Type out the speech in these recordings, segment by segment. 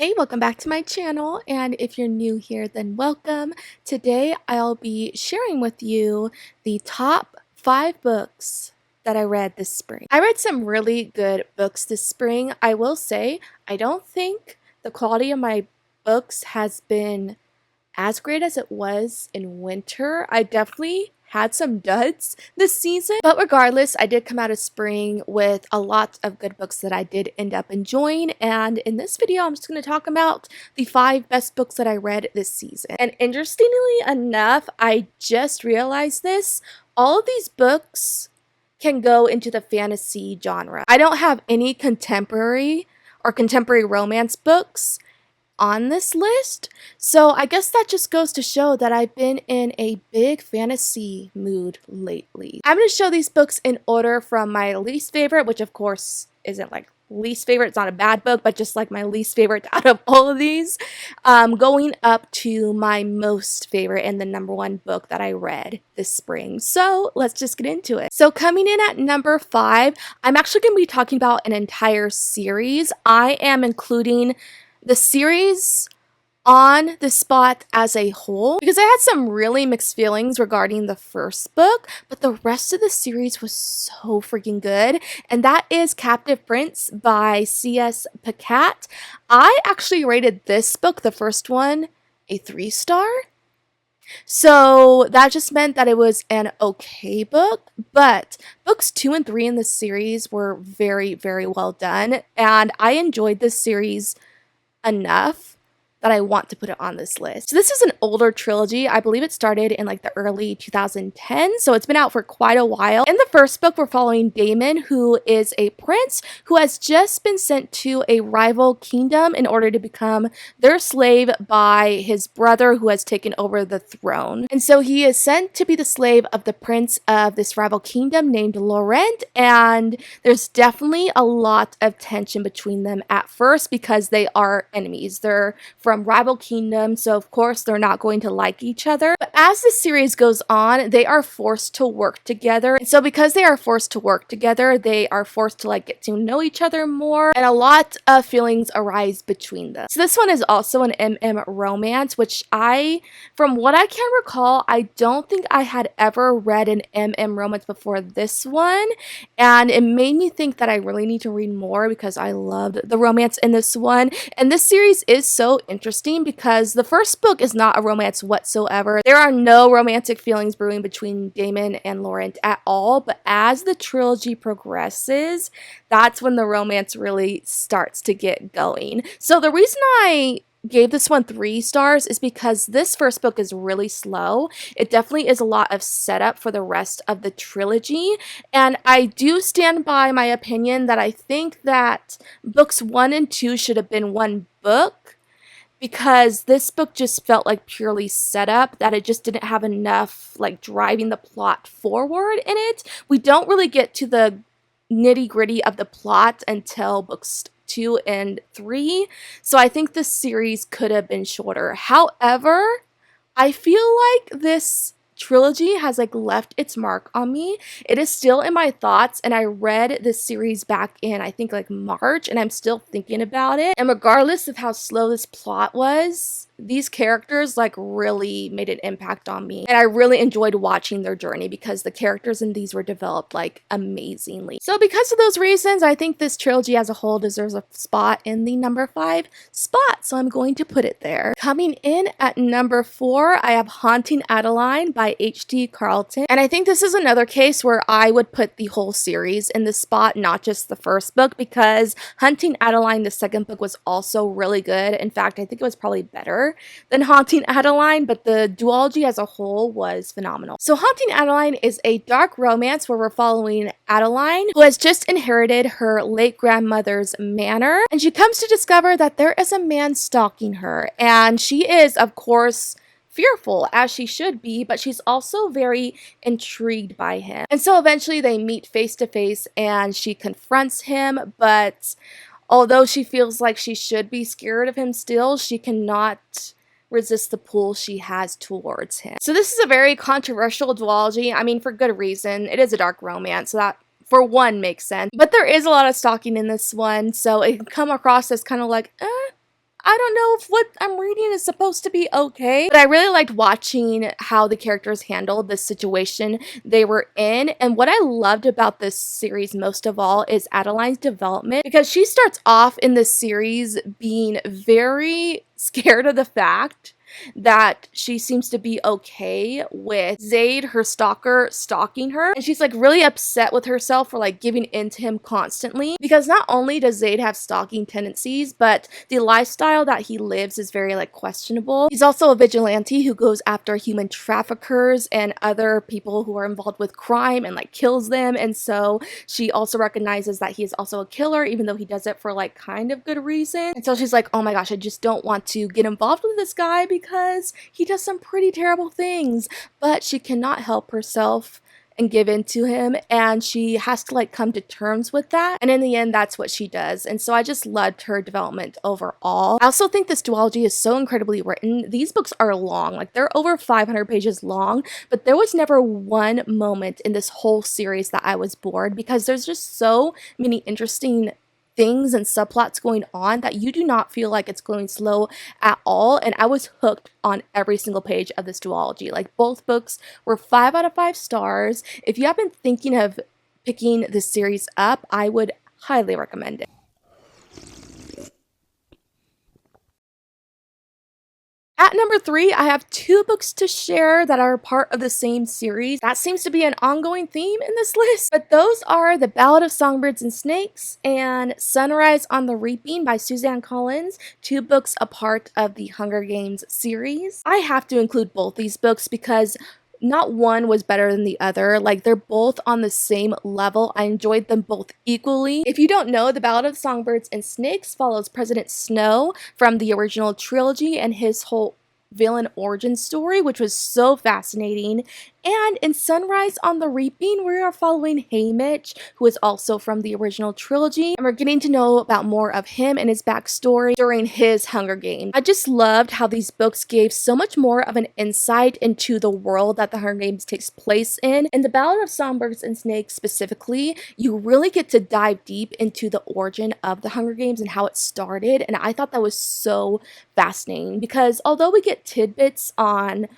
Hey, welcome back to my channel, and if you're new here, then welcome. Today, I'll be sharing with you the top 5 books that I read this spring. I read some really good books this spring. I will say, I don't think the quality of my books has been as great as it was in winter. I definitely had some duds this season, but regardless, I did come out of spring with a lot of good books that I did end up enjoying, and in this video I'm just going to talk about the 5 best books that I read this season. And interestingly enough, I just realized this, all of these books can go into the fantasy genre. I don't have any contemporary or contemporary romance books on this list. So I guess that just goes to show that I've been in a big fantasy mood lately. I'm going to show these books in order from my least favorite, which of course isn't like least favorite, it's not a bad book, but just like my least favorite out of all of these, going up to my most favorite and the number 1 book that I read this spring. So let's just get into it. So coming in at number 5, I'm actually going to be talking about an entire series. I am including the series on the spot as a whole because I had some really mixed feelings regarding the first book, but the rest of the series was so freaking good, and that is Captive Prince by C.S. Pacat. I actually rated this book, the first one, a 3-star. So that just meant that it was an okay book, but books 2 and 3 in the series were very, very well done, and I enjoyed this series enough that I want to put it on this list. So this is an older trilogy. I believe it started in like the early 2010s, so it's been out for quite a while. In the first book, we're following Damon, who is a prince who has just been sent to a rival kingdom in order to become their slave by his brother who has taken over the throne. And so he is sent to be the slave of the prince of this rival kingdom named Laurent, and there's definitely a lot of tension between them at first because they are enemies. They're from rival kingdoms, so of course they're not going to like each other. But as the series goes on, they are forced to work together. And so because they are forced to work together, they are forced to like get to know each other more, and a lot of feelings arise between them. So this one is also an MM romance, which from what I can recall, I don't think I had ever read an MM romance before this one, and it made me think that I really need to read more because I loved the romance in this one. And this series is so interesting because the first book is not a romance whatsoever. There are no romantic feelings brewing between Damon and Laurent at all, but as the trilogy progresses, that's when the romance really starts to get going. So the reason I gave this one 3 stars is because this first book is really slow. It definitely is a lot of setup for the rest of the trilogy, and I do stand by my opinion that I think that books 1 and 2 should have been one book, because this book just felt like purely setup, that it just didn't have enough like driving the plot forward in it. We don't really get to the nitty-gritty of the plot until books 2 and 3, so I think this series could have been shorter. However, I feel like this trilogy has like left its mark on me. It is still in my thoughts, and I read this series back in I think like March, and I'm still thinking about it. And regardless of how slow this plot was, these characters like really made an impact on me, and I really enjoyed watching their journey because the characters in these were developed like amazingly. So because of those reasons, I think this trilogy as a whole deserves a spot in the number 5 spot, so I'm going to put it there. Coming in at number 4, I have Haunting Adeline by H.D. Carlton, and I think this is another case where I would put the whole series in this spot, not just the first book, because Haunting Adeline, the second book, was also really good. In fact, I think it was probably better than Haunting Adeline, but the duology as a whole was phenomenal. So Haunting Adeline is a dark romance where we're following Adeline, who has just inherited her late grandmother's manor, and she comes to discover that there is a man stalking her, and she is, of course, fearful, as she should be, but she's also very intrigued by him. And so eventually they meet face to face, and she confronts him, but although she feels like she should be scared of him still, she cannot resist the pull she has towards him. So this is a very controversial duology. I mean, for good reason. It is a dark romance, so that for one makes sense. But there is a lot of stalking in this one, so it can come across as kind of like, I don't know if what I'm reading is supposed to be okay, but I really liked watching how the characters handled this situation they were in. And what I loved about this series most of all is Adeline's development, because she starts off in this series being very scared of the fact that she seems to be okay with Zaid, her stalker, stalking her. And she's like really upset with herself for like giving in to him constantly, because not only does Zaid have stalking tendencies, but the lifestyle that he lives is very like questionable. He's also a vigilante who goes after human traffickers and other people who are involved with crime and like kills them. And so she also recognizes that he is also a killer, even though he does it for like kind of good reason. And so she's like, oh my gosh, I just don't want to get involved with this guy because he does some pretty terrible things. But she cannot help herself and give in to him, and she has to like come to terms with that, and in the end that's what she does. And so I just loved her development overall. I also think this duology is so incredibly written. These books are long, like they're over 500 pages long, but there was never one moment in this whole series that I was bored, because there's just so many interesting things and subplots going on that you do not feel like it's going slow at all. And I was hooked on every single page of this duology. Like, both books were 5 out of 5 stars. If you have been thinking of picking this series up, I would highly recommend it. At number 3, I have 2 books to share that are part of the same series. That seems to be an ongoing theme in this list, but those are The Ballad of Songbirds and Snakes and Sunrise on the Reaping by Suzanne Collins, 2 books a part of the Hunger Games series. I have to include both these books because not one was better than the other. Like, they're both on the same level. I enjoyed them both equally. If you don't know, The Ballad of Songbirds and Snakes follows President Snow from the original trilogy and his whole villain origin story, which was so fascinating. And in Sunrise on the Reaping, we are following Haymitch, who is also from the original trilogy, and we're getting to know about more of him and his backstory during his Hunger Games. I just loved how these books gave so much more of an insight into the world that the Hunger Games takes place in. In The Ballad of Songbirds and Snakes specifically, you really get to dive deep into the origin of the Hunger Games and how it started, and I thought that was so fascinating, because although we get tidbits on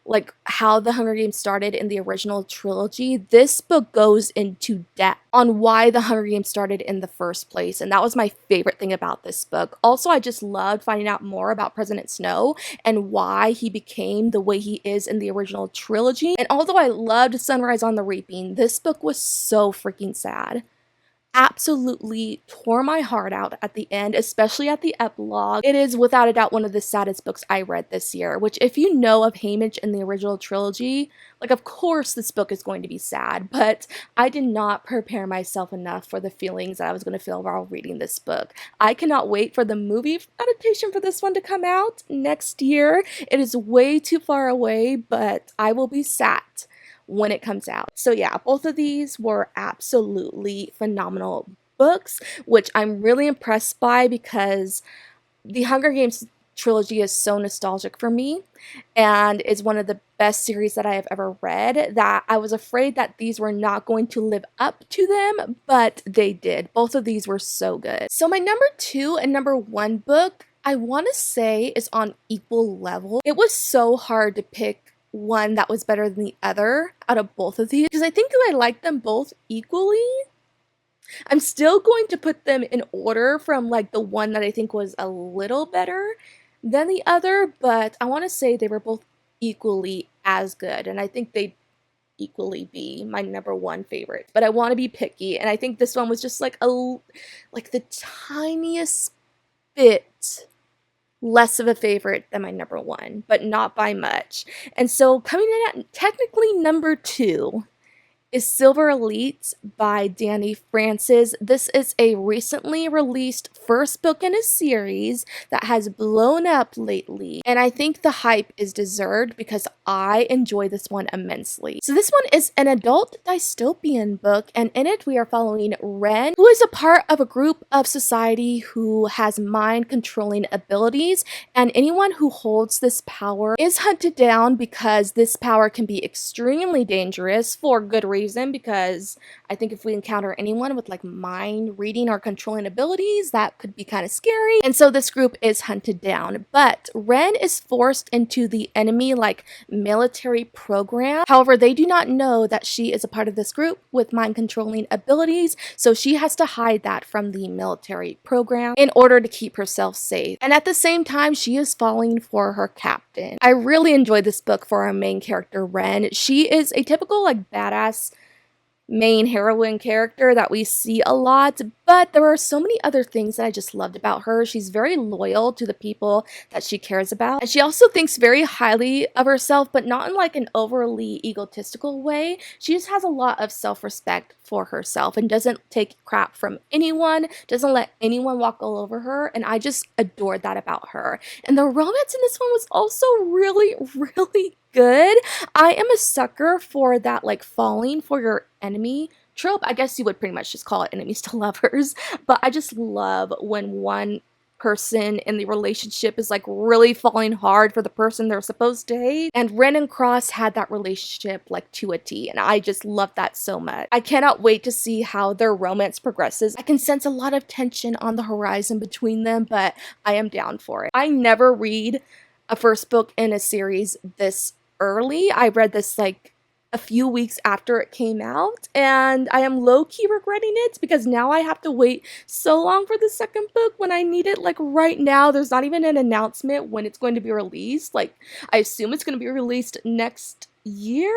like how the Hunger Games started in the original trilogy, this book goes into depth on why the Hunger Games started in the first place, and that was my favorite thing about this book. Also, I just loved finding out more about President Snow and why he became the way he is in the original trilogy. And although I loved Sunrise on the Reaping, this book was so freaking sad. Absolutely tore my heart out at the end, especially at the epilogue. It is without a doubt one of the saddest books I read this year, which, if you know of Haymitch in the original trilogy, like, of course this book is going to be sad, but I did not prepare myself enough for the feelings that I was going to feel while reading this book. I cannot wait for the movie adaptation for this one to come out next year. It is way too far away, but I will be sat when it comes out. So yeah, both of these were absolutely phenomenal books, which I'm really impressed by, because the Hunger Games trilogy is so nostalgic for me and is one of the best series that I have ever read, that I was afraid that these were not going to live up to them, but they did. Both of these were so good. So my number 2 and number 1 book, I want to say, is on equal level. It was so hard to pick one that was better than the other out of both of these, because I think that I like them both equally. I'm still going to put them in order from like the one that I think was a little better than the other, but I want to say they were both equally as good, and I think they'd equally be my number 1 favorite. But I want to be picky, and I think this one was just like the tiniest bit less of a favorite than my number 1, but not by much. And so coming in at technically number 2 is Silver Elite by Danny Francis. This is a recently released first book in a series that has blown up lately, and I think the hype is deserved because I enjoy this one immensely. So this one is an adult dystopian book, and in it we are following Ren, who is a part of a group of society who has mind-controlling abilities, and anyone who holds this power is hunted down because this power can be extremely dangerous for good reason, because I think if we encounter anyone with like mind reading or controlling abilities, that could be kind of scary. And so this group is hunted down. But Ren is forced into the enemy like military program. However, they do not know that she is a part of this group with mind controlling abilities, so she has to hide that from the military program in order to keep herself safe. And at the same time, she is falling for her captain. I really enjoyed this book for our main character, Ren. She is a typical like badass main heroine character that we see a lot, but there are so many other things that I just loved about her. She's very loyal to the people that she cares about, and she also thinks very highly of herself, but not in like an overly egotistical way. She just has a lot of self-respect for herself and doesn't take crap from anyone, doesn't let anyone walk all over her, and I just adored that about her. And the romance in this one was also really, really good. I am a sucker for that like falling for your enemy trope. I guess you would pretty much just call it enemies to lovers, but I just love when one person in the relationship is like really falling hard for the person they're supposed to hate. And Ren and Cross had that relationship like to a T, and I just love that so much. I cannot wait to see how their romance progresses. I can sense a lot of tension on the horizon between them, but I am down for it. I never read a first book in a series this early. I read this like a few weeks after it came out, and I am low-key regretting it because now I have to wait so long for the second book when I need it like right now. There's not even an announcement when it's going to be released. Like, I assume it's going to be released next year,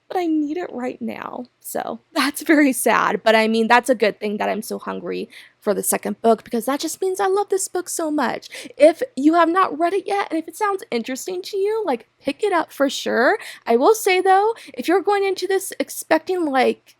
but I need it right now. So that's very sad, but I mean, that's a good thing that I'm so hungry for the second book, because that just means I love this book so much. If you have not read it yet, and if it sounds interesting to you, like, pick it up for sure. I will say though, if you're going into this expecting like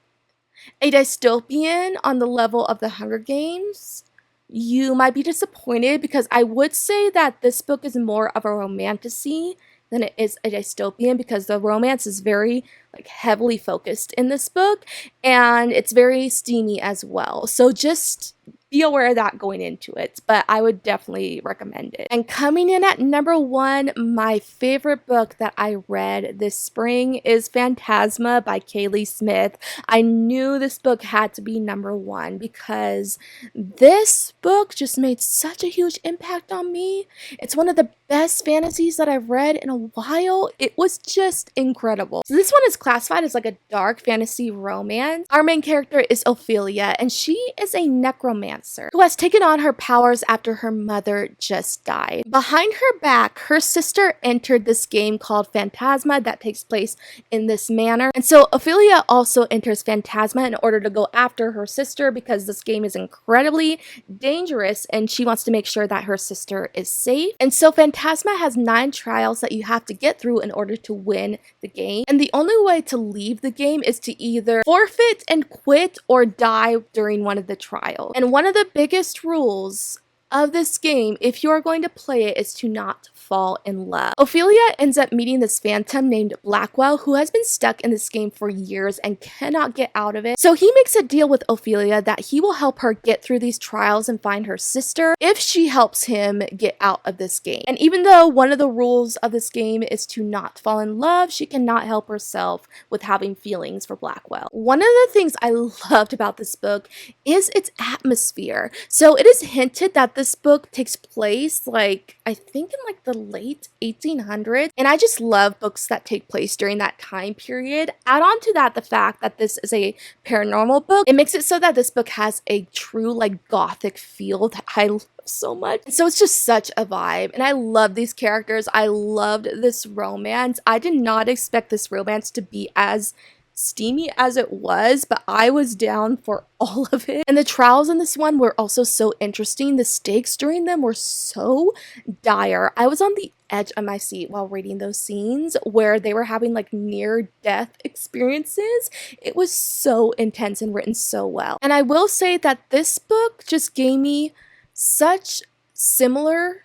a dystopian on the level of the Hunger Games, you might be disappointed, because I would say that this book is more of a romantasy than it is a dystopian, because the romance is very like heavily focused in this book, and it's very steamy as well. So just be aware of that going into it, but I would definitely recommend it. And coming in at number 1, my favorite book that I read this spring is Phantasma by Kaylee Smith. I knew this book had to be number 1 because this book just made such a huge impact on me. It's one of the best fantasies that I've read in a while. It was just incredible. So this one is classified as like a dark fantasy romance. Our main character is Ophelia, and she is a necromancer who has taken on her powers after her mother just died. Behind her back, her sister entered this game called Phantasma that takes place in this manor. And so Ophelia also enters Phantasma in order to go after her sister, because this game is incredibly dangerous and she wants to make sure that her sister is safe. And so Phantasma has 9 trials that you have to get through in order to win the game. And the only way to leave the game is to either forfeit and quit or die during one of the trials. And one of the biggest rules of this game, if you are going to play it, is to not fall in love. Ophelia ends up meeting this phantom named Blackwell, who has been stuck in this game for years and cannot get out of it. So he makes a deal with Ophelia that he will help her get through these trials and find her sister if she helps him get out of this game. And even though one of the rules of this game is to not fall in love, she cannot help herself with having feelings for Blackwell. One of the things I loved about this book is its atmosphere. So it is hinted that this book takes place like, I think in like the late 1800s, and I just love books that take place during that time period. Add on to that the fact that this is a paranormal book. It makes it so that this book has a true like gothic feel that I love so much. So it's just such a vibe, and I love these characters. I loved this romance. I did not expect this romance to be as steamy as it was, but I was down for all of it. And the trials in this one were also so interesting. The stakes during them were so dire. I was on the edge of my seat while reading those scenes where they were having like near death experiences. It was so intense and written so well. And I will say that this book just gave me such similar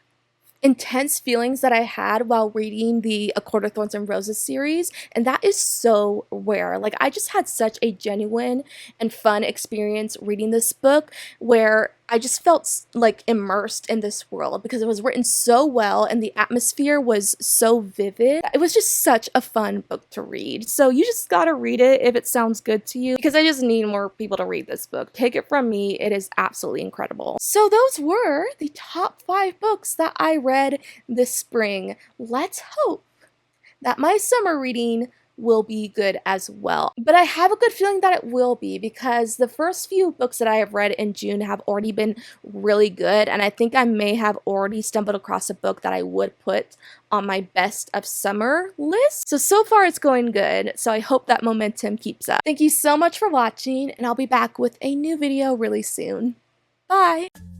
intense feelings that I had while reading the A Court of Thorns and Roses series, and that is so rare. Like, I just had such a genuine and fun experience reading this book where I just felt like immersed in this world because it was written so well and the atmosphere was so vivid. It was just such a fun book to read. So you just gotta read it if it sounds good to you, because I just need more people to read this book. Take it from me, it is absolutely incredible. So those were the top 5 books that I read this spring. Let's hope that my summer reading will be good as well. But I have a good feeling that it will be, because the first few books that I have read in June have already been really good, and I think I may have already stumbled across a book that I would put on my best of summer list. So far it's going good, so I hope that momentum keeps up. Thank you so much for watching, and I'll be back with a new video really soon. Bye!